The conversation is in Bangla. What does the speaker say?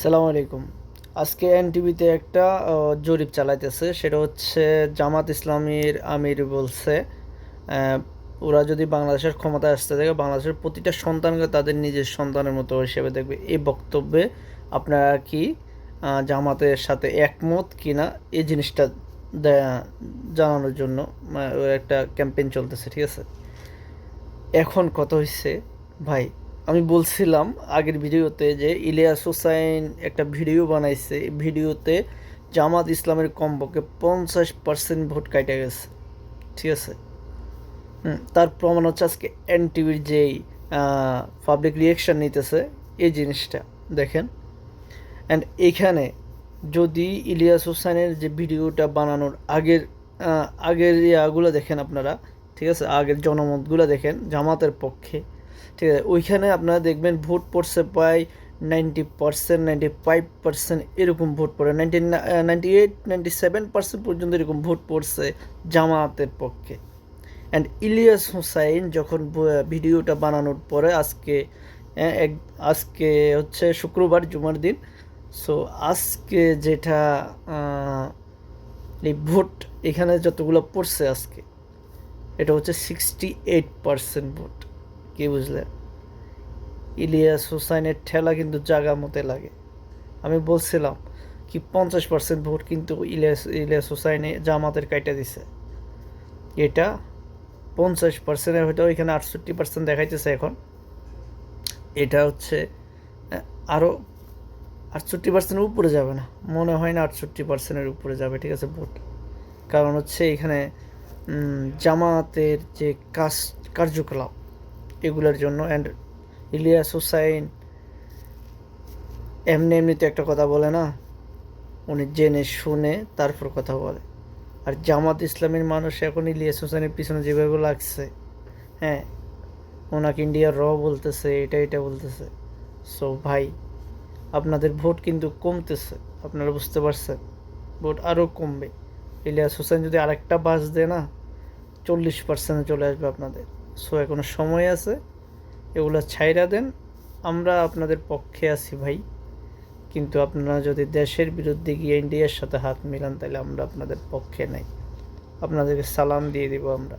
সালামু আলাইকুম। আজকে এনটিভিতে একটা জরিপ চালাইতেছে, সেটা হচ্ছে জামাত ইসলামীর আমির বলছে আহ, ওরা যদি বাংলাদেশের ক্ষমতায় আসতে থাকে বাংলাদেশের প্রতিটা সন্তানকে তাদের নিজের সন্তানের মতো হিসেবে দেখবে। এই বক্তব্যে আপনারা কি জামাতের সাথে একমত কিনা এই জিনিসটা জানানোর জন্য ওর একটা ক্যাম্পেইন চলতেছে, ঠিক আছে? এখন কথা হচ্ছে ভাই, আমি বলছিলাম আগের ভিডিওতে যে ইলিয়াস হোসাইন একটা ভিডিও বানাইছে, এই ভিডিওতে জামাত ইসলামের কমপক্ষে 50% ভোট কাইটা গেছে, ঠিক আছে? তার প্রমাণ হচ্ছে আজকে এনটিভির যেই পাবলিক রিয়েকশন নিতেছে এই জিনিসটা দেখেন। অ্যান্ড এইখানে যদি ইলিয়াস হোসেনের যে ভিডিওটা বানানোর আগের ইয়াগুলো দেখেন আপনারা, ঠিক আছে, আগের জনমতগুলো দেখেন জামাতের পক্ষে, ঠিক আছে, ওইখানে আপনারা দেখবেন ভোট পড়ছে প্রায় 90%, 95% এরকম ভোট পড়ে, 98, 97% পর্যন্ত এরকম ভোট পড়ছে জামাতের পক্ষে। অ্যান্ড ইলিয়াস হোসাইন যখন ভিডিওটা বানানোর পরে আজকে হচ্ছে শুক্রবার, জুমার দিন। সো আজকে যেটা এই ভোট এখানে যতগুলো পড়ছে আজকে, এটা হচ্ছে 68% ভোট। কি বুঝলেন? ইলিয়াস হোসাইনের ঠেলা কিন্তু জাগা মতে লাগে। আমি বলছিলাম কি 50% ভোট কিন্তু ইলিয়াস হোসাইনে জামাতের কাইটা দিছে। এটা 50%, হয়তো এখানে 68% দেখাইতেছে এখন। এটা হচ্ছে আরও 68%-এর উপরে যাবে না, মনে হয় না 68%-এর উপরে যাবে, ঠিক আছে, ভোট। কারণ হচ্ছে এখানে জামাতের যে কার্যকলাপ এগুলোর জন্য। অ্যান্ড ইলিয়াস হোসাইন এমনি এমনিতে একটা কথা বলে না, উনি জেনে শুনে তারপর কথা বলে। আর জামাত ইসলামের মানুষ এখন ইলিয়াস হোসেনের পিছনে যেভাবে লাগছে, হ্যাঁ, ওনাকে ইন্ডিয়ার বলতেছে, এটা বলতেছে। সো ভাই, আপনাদের ভোট কিন্তু কমতেছে, আপনারা বুঝতে পারছেন? ভোট আরও কমবে। ইলিয়াস হোসেন যদি আরেকটা বাস দেয় না, 40%-এ চলে আসবে আপনাদের। সো এখনো সময় আছে, এগুলো ছাইরা দেন। আমরা আপনাদের পক্ষে আছি ভাই, কিন্তু আপনারা যদি দেশের বিরুদ্ধে গিয়ে ইন্ডিয়ার সাথে হাত মিলান তাহলে আমরা আপনাদের পক্ষে নাই, আপনাদেরকে সালাম দিয়ে দিব আমরা।